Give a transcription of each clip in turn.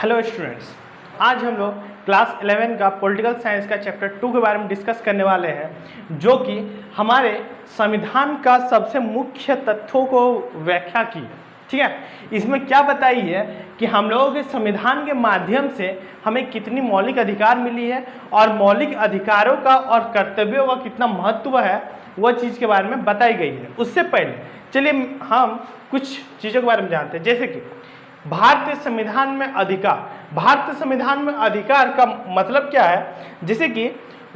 Hello students, आज हम लोग क्लास 11 का पॉलिटिकल साइंस का चैप्टर 2 के बारे में डिस्कस करने वाले हैं, जो कि हमारे संविधान का सबसे मुख्य तथ्यों को व्याख्या की। ठीक है, इसमें क्या बताई है कि हम लोगों के संविधान के माध्यम से हमें कितनी मौलिक अधिकार मिली है और मौलिक अधिकारों का और कर्तव्यों का कितना महत्व है, वह चीज़ के बारे में बताई गई है। उससे पहले चलिए हम कुछ चीज़ों के बारे में जानते हैं, जैसे कि भारतीय संविधान में अधिकार। भारतीय संविधान में अधिकार का मतलब क्या है? जैसे कि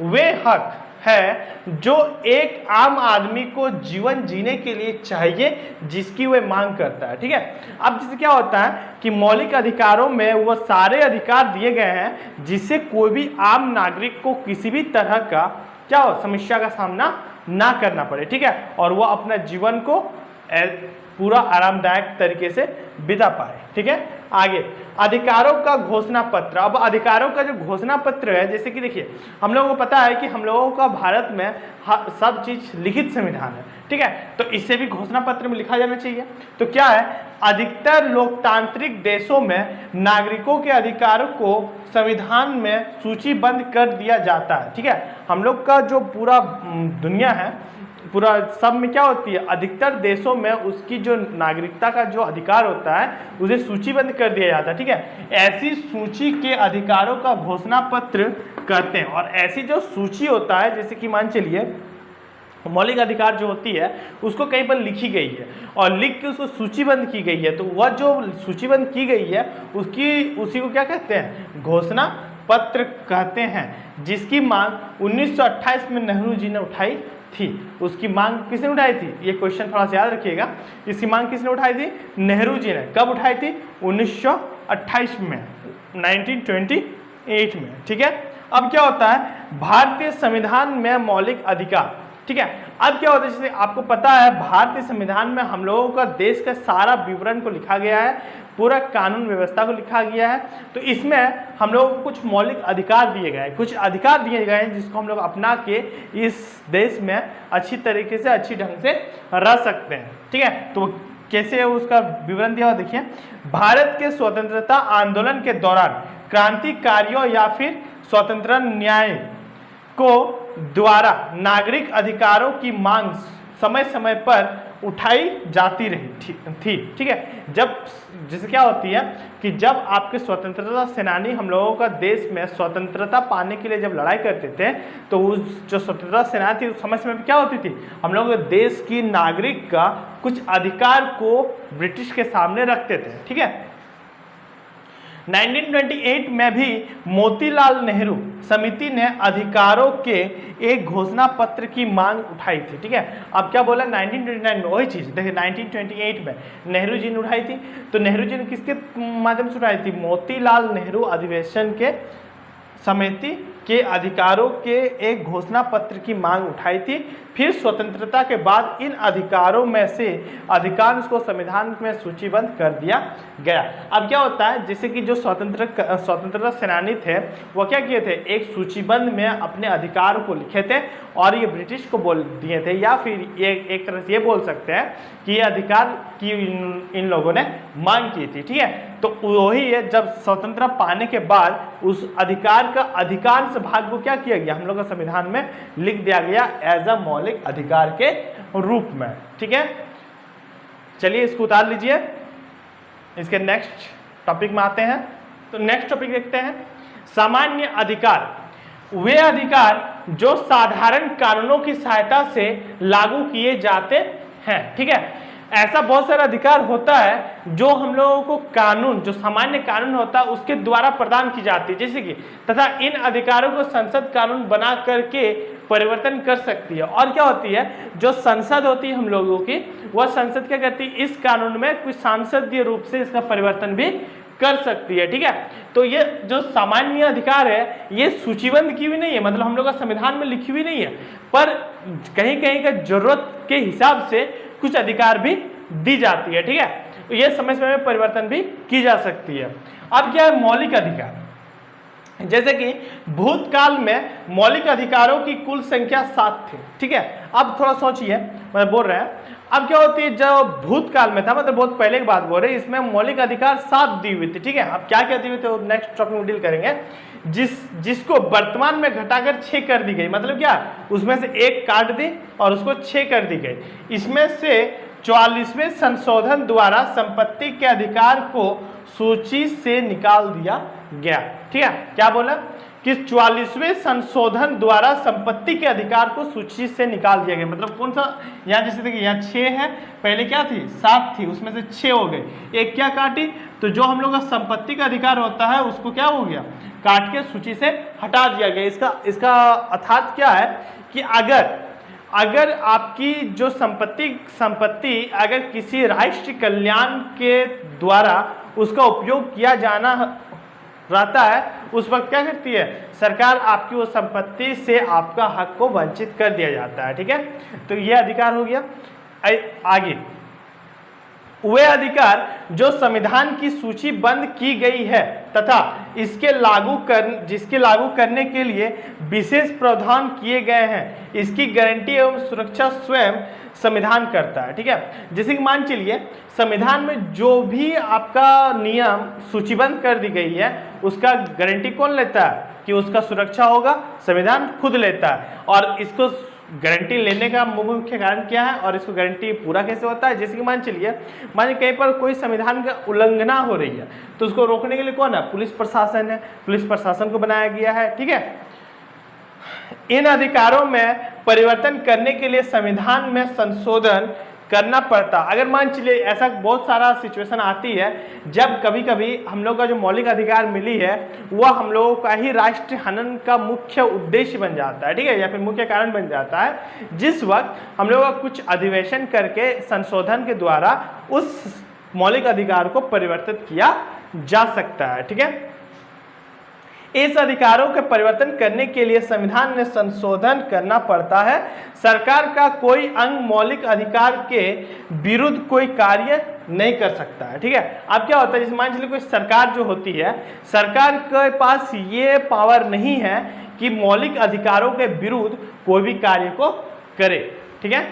वे हक है जो एक आम आदमी को जीवन जीने के लिए चाहिए, जिसकी वह मांग करता है। ठीक है, अब जैसे क्या होता है कि मौलिक अधिकारों में वो सारे अधिकार दिए गए हैं जिससे कोई भी आम नागरिक को किसी भी तरह का क्या हो समस्या का सामना ना करना पड़े। ठीक है, और वो अपना जीवन को पूरा आरामदायक तरीके से बिता पाए। ठीक है, आगे अधिकारों का घोषणा पत्र। अब अधिकारों का जो घोषणा पत्र है, जैसे कि देखिए हम लोगों को पता है कि हम लोगों का भारत में सब चीज लिखित संविधान है। ठीक है, तो इससे भी घोषणा पत्र में लिखा जाना चाहिए। तो क्या है, अधिकतर लोकतांत्रिक देशों में नागरिकों के अधिकारों को संविधान में सूचीबद्ध कर दिया जाता है। ठीक है, हम लोग का जो पूरा दुनिया है, पूरा सब में क्या होती है, अधिकतर देशों में उसकी जो नागरिकता का जो अधिकार होता है उसे सूचीबद्ध कर दिया जाता है। ठीक है, ऐसी सूची के अधिकारों का घोषणा पत्र करते हैं। और ऐसी जो सूची होता है, जैसे कि मान चलिए मौलिक अधिकार जो होती है उसको कहीं पर लिखी गई है और लिख के उसको सूचीबद्ध की गई है, तो वह जो सूचीबद्ध की गई है उसी को क्या कहते हैं, घोषणा पत्र कहते हैं, जिसकी मांग 1928 में नेहरू जी ने उठाई थी। उसकी मांग किसने उठाई थी, ये क्वेश्चन थोड़ा सा याद रखिएगा। इसकी मांग किसने उठाई थी, नेहरू जी ने। कब उठाई थी, 1928 में, 1928 में। ठीक है, अब क्या होता है भारतीय संविधान में मौलिक अधिकार। ठीक है, अब क्या होता है, जैसे आपको पता है भारतीय संविधान में हम लोगों का देश का सारा विवरण को लिखा गया है, पूरा कानून व्यवस्था को लिखा गया है। तो इसमें हम लोगों को कुछ मौलिक अधिकार दिए गए हैं, कुछ अधिकार दिए गए हैं जिसको हम लोग अपना के इस देश में अच्छी तरीके से अच्छी ढंग से रह सकते हैं। ठीक है, तो कैसे उसका विवरण दिया हुआ देखिए। भारत के स्वतंत्रता आंदोलन के दौरान क्रांतिकारियों या फिर स्वतंत्रता न्याय को द्वारा नागरिक अधिकारों की मांग समय समय पर उठाई जाती रही थी। ठीक है, जब जैसे क्या होती है कि जब आपके स्वतंत्रता सेनानी हम लोगों का देश में स्वतंत्रता पाने के लिए जब लड़ाई करते थे, तो उस जो स्वतंत्रता सेना थी उस समय में क्या होती थी, हम लोग देश की नागरिक का कुछ अधिकार को ब्रिटिश के सामने रखते थे। ठीक है, 1928 में भी मोतीलाल नेहरू समिति ने अधिकारों के एक घोषणा पत्र की मांग उठाई थी। ठीक है, अब क्या बोला 1929 में, वही चीज़ देखिए 1928 में नेहरू जी ने उठाई थी। तो नेहरू जी ने किसके माध्यम से उठाई थी, मोतीलाल नेहरू अधिवेशन के समिति के अधिकारों के एक घोषणा पत्र की मांग उठाई थी। फिर स्वतंत्रता के बाद इन अधिकारों में से अधिकांश को संविधान में सूचीबद्ध कर दिया गया। अब क्या होता है, जैसे कि जो स्वतंत्रता सेनानी थे वो क्या किए थे, एक सूचीबद्ध में अपने अधिकार को लिखे थे और ये ब्रिटिश को बोल दिए थे, या फिर ये एक तरह से ये बोल सकते हैं कि ये अधिकार की इन लोगों ने मांग की थी। ठीक है, तो वही है, जब स्वतंत्रता पाने के बाद उस अधिकार का अधिकांश भाग को क्या किया गया, हम लोग का संविधान में लिख दिया गया एज अ मौलिक अधिकार के रूप में। ठीक है, चलिए इसको उतार लीजिए, इसके नेक्स्ट टॉपिक में आते हैं। तो नेक्स्ट टॉपिक देखते हैं, सामान्य अधिकार। वे अधिकार जो साधारण कानूनों की सहायता से लागू किए जाते हैं। ठीक है, ऐसा बहुत सारा अधिकार होता है जो हम लोगों को कानून, जो सामान्य कानून होता है उसके द्वारा प्रदान की जाती है, जैसे कि तथा इन अधिकारों को संसद कानून बना करके परिवर्तन कर सकती है। और क्या होती है, जो संसद होती है हम लोगों की, वह संसद क्या करती है, इस कानून में कुछ सांसदीय रूप से इसका परिवर्तन भी कर सकती है। ठीक है, तो ये जो सामान्य अधिकार है ये सूचीबद्ध की हुई नहीं है, मतलब हम लोग का संविधान में लिखी हुई नहीं है, पर कहीं कहीं का जरूरत के हिसाब से कुछ अधिकार भी दी जाती है। ठीक है, तो ये समय समय में परिवर्तन भी की जा सकती है। अब क्या है, मौलिक अधिकार। जैसे कि भूतकाल में मौलिक अधिकारों की कुल संख्या 7 थी, ठीक है। अब थोड़ा सोचिए, मैं बोल रहे हैं अब क्या होती है, जब भूतकाल में था मतलब बहुत पहले की बात बोल रहे हैं, इसमें मौलिक अधिकार 7 दी हुई थी, ठीक है। अब क्या क्या दी हुई थी नेक्स्ट टॉपिक में डील करेंगे। जिसको वर्तमान में घटाकर 6 कर दी गई, मतलब क्या, उसमें से 1 काट दी और उसको 6 कर दी गई। इसमें से 44वें संशोधन द्वारा संपत्ति के अधिकार को सूची से निकाल दिया गया, ठीक है। क्या बोला कि 44वें संशोधन द्वारा संपत्ति के अधिकार को सूची से निकाल दिया गया, मतलब कौन सा, यहाँ जैसे देखिए यहाँ 6 है, पहले क्या थी 7 थी, उसमें से 6 हो गए, 1 क्या काटी, तो जो हम लोग का संपत्ति का अधिकार होता है उसको क्या हो गया, काट के सूची से हटा दिया गया। इसका अर्थात क्या है कि अगर आपकी जो संपत्ति अगर किसी राष्ट्रीय कल्याण के द्वारा उसका उपयोग किया जाना रहता है, उस वक्त क्या करती है सरकार, आपकी वो संपत्ति से आपका हक को वंचित कर दिया जाता है, ठीक है। तो ये अधिकार हो गया। आगे वे अधिकार जो संविधान की सूचीबद्ध की गई है तथा जिसके लागू करने के लिए विशेष प्रावधान किए गए हैं, इसकी गारंटी एवं सुरक्षा स्वयं संविधान करता है, ठीक है। जैसे कि मान चलिए संविधान में जो भी आपका नियम सूचीबद्ध कर दी गई है, उसका गारंटी कौन लेता है कि उसका सुरक्षा होगा, संविधान खुद लेता है। और इसको गारंटी लेने का मुख्य कारण क्या है और इसको गारंटी पूरा कैसे होता है। जैसे कि मान चलिए कहीं पर कोई संविधान का उल्लंघना हो रही है, तो उसको रोकने के लिए कौन है, पुलिस प्रशासन है, पुलिस प्रशासन को बनाया गया है, ठीक है। इन अधिकारों में परिवर्तन करने के लिए संविधान में संशोधन करना पड़ता। अगर मान चलिए ऐसा बहुत सारा सिचुएशन आती है जब कभी कभी हम लोग का जो मौलिक अधिकार मिली है वह हम लोगों का ही राष्ट्रीय हनन का मुख्य उद्देश्य बन जाता है, ठीक है, या फिर मुख्य कारण बन जाता है, जिस वक्त हम लोग का कुछ अधिवेशन करके संशोधन के द्वारा उस मौलिक अधिकार को परिवर्तित किया जा सकता है, ठीक है। इस अधिकारों के परिवर्तन करने के लिए संविधान में संशोधन करना पड़ता है। सरकार का कोई अंग मौलिक अधिकार के विरुद्ध कोई कार्य नहीं कर सकता है, ठीक है। अब क्या होता है, जैसे मान चलिए कोई सरकार जो होती है, सरकार के पास ये पावर नहीं है कि मौलिक अधिकारों के विरुद्ध कोई भी कार्य को करे, ठीक है।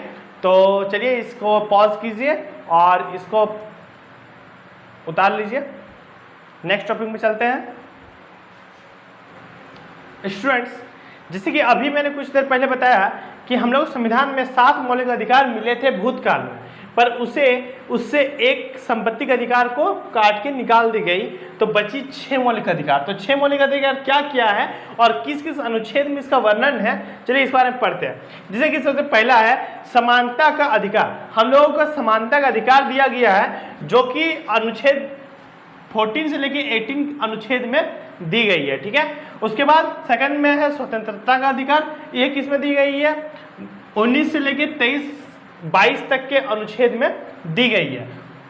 तो चलिए इसको पॉज कीजिए और इसको उतार लीजिए, नेक्स्ट टॉपिक में चलते हैं। स्टूडेंट्स, जैसे कि अभी मैंने कुछ देर पहले बताया कि हम लोग संविधान में 7 मौलिक अधिकार मिले थे भूतकाल में, पर उससे एक संपत्ति के अधिकार को काट के निकाल दी गई, तो बची 6 मौलिक अधिकार। तो 6 मौलिक अधिकार क्या क्या है और किस किस अनुच्छेद में इसका वर्णन है, चलिए इस बारे में पढ़ते हैं। जैसे कि सबसे पहला है समानता का अधिकार। हम लोगों को समानता का अधिकार दिया गया है जो कि अनुच्छेद 14 से लेकर 18 अनुच्छेद में दी गई है, ठीक है। उसके बाद सेकंड में है स्वतंत्रता का अधिकार, ये किस में दी गई है, 19 से लेकर 22 तक के अनुच्छेद में दी गई है।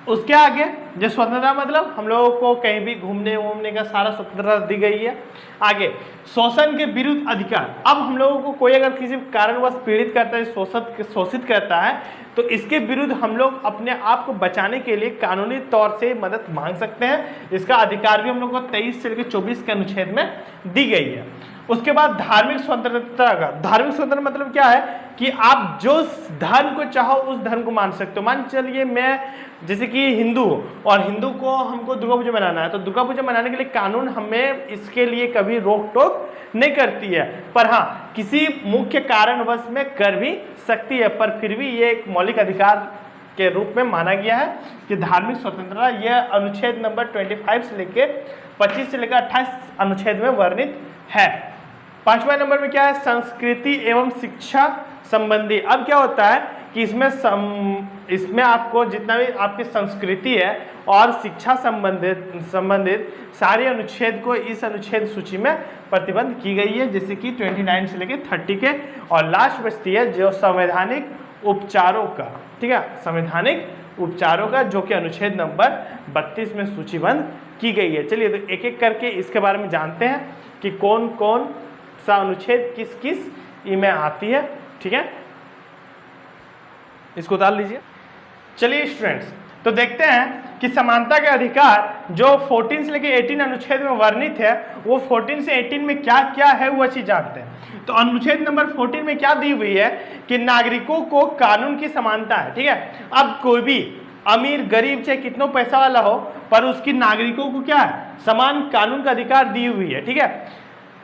उसके आगे जो स्वतंत्रता मतलब हम लोगों को कहीं भी घूमने वूमने का सारा स्वतंत्रता दी गई है। आगे शोषण के विरुद्ध अधिकार, अब हम लोगों को कोई अगर किसी कारणवश पीड़ित करता है, शोषित करता है, तो इसके विरुद्ध हम लोग अपने आप को बचाने के लिए कानूनी तौर से मदद मांग सकते हैं। इसका अधिकार भी हम लोग को 23 से लेकर 24 के अनुच्छेद में दी गई है। उसके बाद धार्मिक स्वतंत्रता का, धार्मिक स्वतंत्रता मतलब क्या है कि आप जो धर्म को चाहो उस धर्म को मान सकते हो। मान चलिए मैं जैसे कि हिंदू और हिंदू को हमको दुर्गा पूजा मनाना है, तो दुर्गा पूजा मनाने के लिए कानून हमें इसके लिए कभी रोक टोक नहीं करती है, पर हाँ किसी मुख्य कारणवश में कर भी सकती है, पर फिर भी ये एक मौलिक अधिकार के रूप में माना गया है कि धार्मिक स्वतंत्रता यह अनुच्छेद नंबर 25 से लेकर 25 से लेकर 28 अनुच्छेद में वर्णित है। 5वां नंबर में क्या है, संस्कृति एवं शिक्षा संबंधी। अब क्या होता है कि इसमें आपको जितना भी आपकी संस्कृति है और शिक्षा संबंधित सारे अनुच्छेद को इस अनुच्छेद सूची में प्रतिबंध की गई है, जैसे कि 29 से लेकर 30 के। और लास्ट बचती है जो संवैधानिक उपचारों का, ठीक है, संवैधानिक उपचारों का, जो कि अनुच्छेद नंबर 32 में सूचीबद्ध की गई है। चलिए तो एक एक करके इसके बारे में जानते हैं कि कौन कौन सा अनुच्छेद किस किस में आती है, ठीक है। इसको उतार लीजिए। चलिए स्टूडेंट्स, तो देखते हैं कि समानता के अधिकार जो 14 से लेकर 18 अनुच्छेद में वर्णित है, वो 14 से 18 में क्या क्या है वो चीज जानते हैं। तो अनुच्छेद नंबर 14 में क्या दी हुई है कि नागरिकों को कानून की समानता है। ठीक है, अब कोई भी अमीर गरीब चाहे कितना पैसा वाला हो, पर उसकी नागरिकों को क्या है, समान कानून का अधिकार दी हुई है। ठीक है,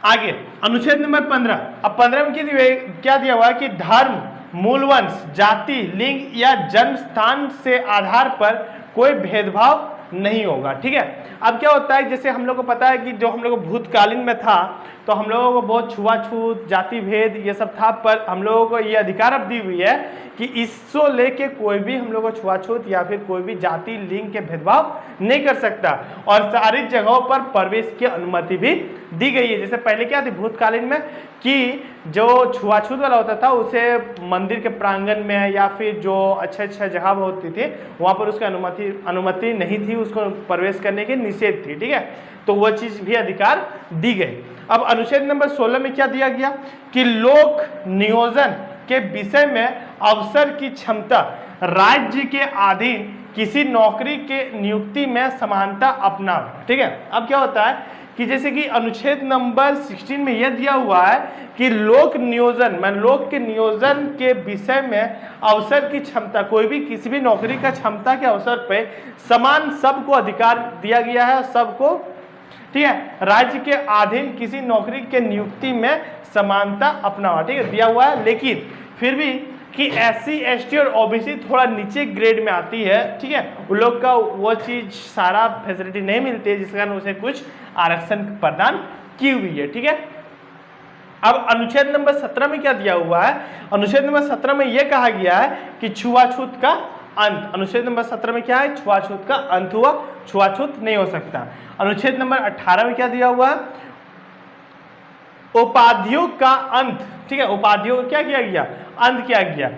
आगे अनुच्छेद नंबर 15। अब 15 में क्या दिया हुआ है कि धर्म, मूलवंश, जाति, लिंग या जन्म स्थान से आधार पर कोई भेदभाव नहीं होगा। ठीक है, अब क्या होता है, जैसे हम लोग को पता है कि जो हम लोग भूतकालीन में था तो हम लोगों को बहुत छुआछूत, जाति भेद ये सब था, पर हम लोगों को ये अधिकार अब दी हुई है कि इसको लेके कोई भी हम लोग को छुआछूत या फिर कोई भी जाति लिंग के भेदभाव नहीं कर सकता, और सारी जगहों पर प्रवेश की अनुमति भी दी गई है। जैसे पहले क्या थी भूतकालीन में कि जो छुआछूत वाला होता था उसे मंदिर के प्रांगण में या फिर जो अच्छे जगह होती थी वहाँ पर उसकी अनुमति नहीं थी, उसको प्रवेश करने की निषेध थी। ठीक है, तो वह चीज़ भी अधिकार दी गई। अब अनुच्छेद नंबर 16 में क्या दिया गया कि लोक नियोजन के विषय में अवसर की क्षमता, राज्य के अधीन किसी नौकरी के नियुक्ति में समानता अपना। ठीक है, अब क्या होता है कि जैसे कि अनुच्छेद नंबर 16 में यह दिया हुआ है कि लोक नियोजन में लोक के नियोजन के विषय में अवसर की क्षमता, कोई भी किसी भी नौकरी का क्षमता के अवसर पे समान सबको अधिकार दिया गया है, सबको। ठीक है, राज्य के अधीन किसी नौकरी के नियुक्ति में समानता अपनावा। ठीक है, दिया हुआ है, लेकिन फिर भी कि SC ST और OBC थोड़ा नीचे ग्रेड में आती है। ठीक है, उन लोग का वो चीज़ सारा फैसिलिटी नहीं मिलती है, जिस कारण उसे कुछ आरक्षण प्रदान की हुई है। ठीक है, अब अनुच्छेद नंबर 17 में क्या दिया हुआ है, अनुच्छेद नंबर 17 में यह कहा गया है कि छुआछूत का अंत। अनुच्छेद नंबर 17 में क्या है, छुआछूत का अंत हुआ, छुआछूत नहीं हो सकता। अनुच्छेद नंबर 18 में क्या दिया हुआ है, उपाधियों का अंत। ठीक है, उपाधियों का क्या किया गया, अंत किया गया।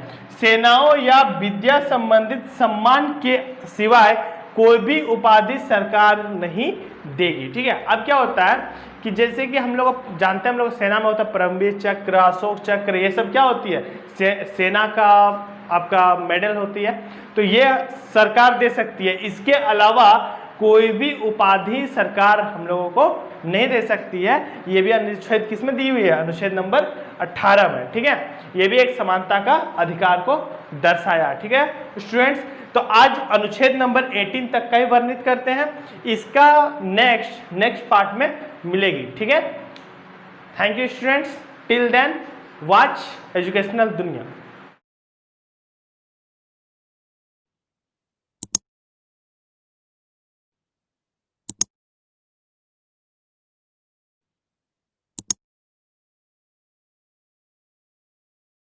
सेनाओं या विद्या संबंधित सम्मान के सिवाय कोई भी उपाधि सरकार नहीं देगी। ठीक है, अब क्या होता है कि जैसे कि हम लोग जानते हैं, हम लोग सेना में होता है परमवीर चक्र, अशोक चक्र, ये सब क्या होती है, सेना का आपका मेडल होती है, तो ये सरकार दे सकती है। इसके अलावा कोई भी उपाधि सरकार हम लोगों को नहीं दे सकती है। ये भी अनुच्छेद किस में दी हुई है, अनुच्छेद नंबर 18 में। ठीक है, ये भी एक समानता का अधिकार को दर्शाया। ठीक है स्टूडेंट्स, तो आज अनुच्छेद नंबर 18 तक का ही वर्णित करते हैं, इसका नेक्स्ट पार्ट में मिलेगी। ठीक है, thank you students, till then watch educational दुनिया।